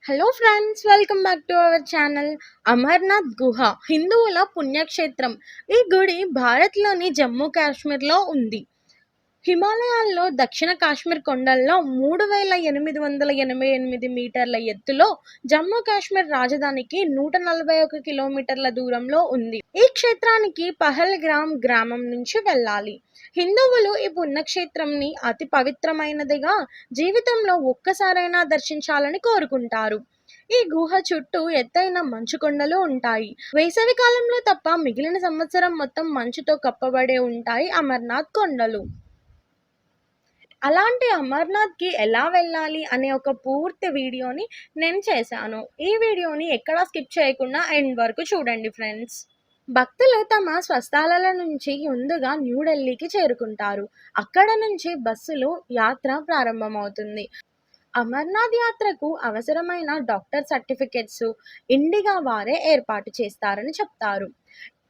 Hello friends, welcome back to our channel. Amarnath గుహ హిందువుల పుణ్యక్షేత్రం. ఈ గుడి భారత్లోని జమ్మూ కాశ్మీర్లో ఉంది. హిమాలయాల్లో దక్షిణ కాశ్మీర్ కొండల్లో 3888 మీటర్ల ఎత్తులో జమ్మూ కాశ్మీర్ రాజధానికి 141 కిలోమీటర్ల దూరంలో ఉంది. ఈ క్షేత్రానికి పహల్గామ్ గ్రామం నుంచి వెళ్ళాలి. హిందువులు ఈ పుణ్యక్షేత్రంని అతి పవిత్రమైనదిగా, జీవితంలో ఒక్కసారైనా దర్శించాలని కోరుకుంటారు. ఈ గుహ చుట్టూ ఎత్తైన మంచు కొండలు ఉంటాయి. వేసవి కాలంలో తప్ప మిగిలిన సంవత్సరం మొత్తం మంచుతో కప్పబడే ఉంటాయి అమర్నాథ్ కొండలు. అలాంటి అమర్నాథ్‌కి ఎలా వెళ్ళాలి అనే ఒక పూర్తి వీడియోని నేను చేశాను. ఈ వీడియోని ఎక్కడా స్కిప్ చేయకుండా ఎండ్ వరకు చూడండి ఫ్రెండ్స్. భక్తులు తమ స్వస్థలాల నుంచి ముందుగా న్యూఢిల్లీకి చేరుకుంటారు. అక్కడ నుంచి బస్సులో యాత్ర ప్రారంభమవుతుంది. అమర్నాథ్ యాత్రకు అవసరమైన డాక్టర్ సర్టిఫికెట్స్ ఇండిగా వారే ఏర్పాటు చేస్తారని చెప్తారు.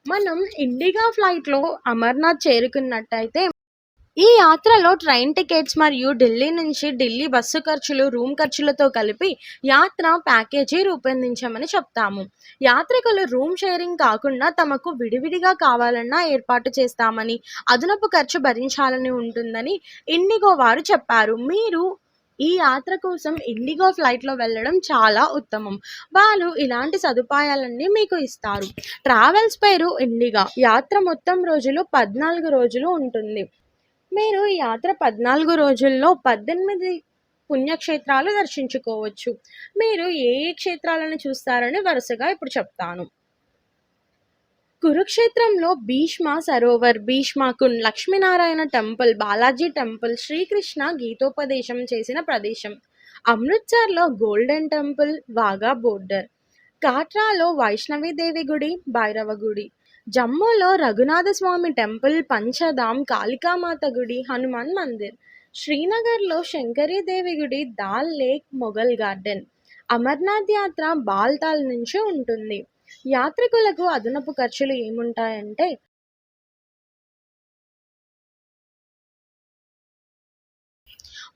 మనం ఇండిగా ఫ్లైట్‌లో అమర్నాథ్ చేరుకున్నట్టయితే ఈ యాత్రలో ట్రైన్ టికెట్స్ మరియు ఢిల్లీ నుంచి ఢిల్లీ బస్సు ఖర్చులు, రూమ్ ఖర్చులతో కలిపి యాత్ర ప్యాకేజీ రూపొందించమని చెప్తాము. యాత్రికులు రూమ్ షేరింగ్ కాకుండా తమకు విడివిడిగా కావాలన్నా ఏర్పాటు చేస్తామని, అదనపు ఖర్చు భరించాలని ఉంటుందని ఇండిగో వారు చెప్పారు. మీరు ఈ యాత్ర కోసం ఇండిగో ఫ్లైట్‌లో వెళ్ళడం చాలా ఉత్తమం. వాళ్ళు ఇలాంటి సదుపాయాలన్నీ మీకు ఇస్తారు. ట్రావెల్స్ పేరు ఇండిగా. యాత్ర మొత్తం రోజులు 14 రోజులు ఉంటుంది. మీరు ఈ యాత్ర 14 రోజుల్లో 18 పుణ్యక్షేత్రాలు దర్శించుకోవచ్చు. మీరు ఏ ఏ క్షేత్రాలను చూస్తారని వరుసగా ఇప్పుడు చెప్తాను. కురుక్షేత్రంలో భీష్మ సరోవర్, భీష్మకుండ్, లక్ష్మీనారాయణ టెంపుల్, బాలాజీ టెంపుల్, శ్రీకృష్ణ గీతోపదేశం చేసిన ప్రదేశం. అమృత్సర్లో గోల్డెన్ టెంపుల్, వాఘా బోర్డర్. కాట్రాలో వైష్ణవీదేవి గుడి, భైరవ గుడి. జమ్మూలో రఘునాథస్వామి టెంపుల్, పంచధామ్, కాళికామాత గుడి, హనుమాన్ మందిర్. శ్రీనగర్లో శంకరీదేవి గుడి, దాల్ లేక్, మొఘల్ గార్డెన్. అమర్నాథ్ యాత్ర బాల్తాల్ నుంచి ఉంటుంది. యాత్రికులకు అదనపు ఖర్చులు ఏముంటాయంటే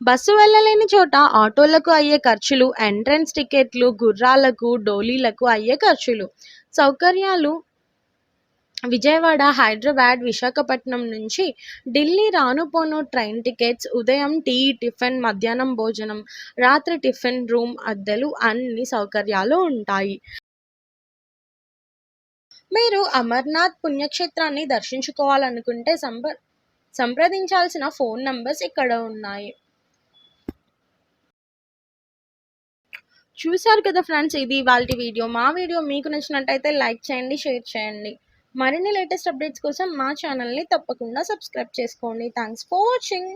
బస్సు వెళ్ళలేని చోట ఆటోలకు అయ్యే ఖర్చులు, ఎంట్రన్స్ టికెట్లు, గుర్రాలకు, డోలీలకు అయ్యే ఖర్చులు. సౌకర్యాలు విజయవాడ, హైదరాబాద్, విశాఖపట్నం నుంచి ఢిల్లీ రాను-పోను ట్రైన్ టికెట్స్, ఉదయం టీ, టిఫిన్, మధ్యాహ్నం భోజనం, రాత్రి టిఫిన్, రూమ్ అద్దెలు అన్ని సౌకర్యాలు ఉంటాయి. మీరు అమర్నాథ్ పుణ్యక్షేత్రాన్ని దర్శించుకోవాలనుకుంటే సంప్రదించాల్సిన ఫోన్ నంబర్స్ ఇక్కడ ఉన్నాయి. చూశారు కదా ఫ్రెండ్స్, ఇది ఇవాల్టి వీడియో. మా వీడియో మీకు నచ్చినట్టయితే లైక్ చేయండి, షేర్ చేయండి. మరిన్ని లేటెస్ట్ అప్డేట్స్ కోసం మా ఛానల్ని తప్పకుండా సబ్స్క్రైబ్ చేసుకోండి. Thanks for watching.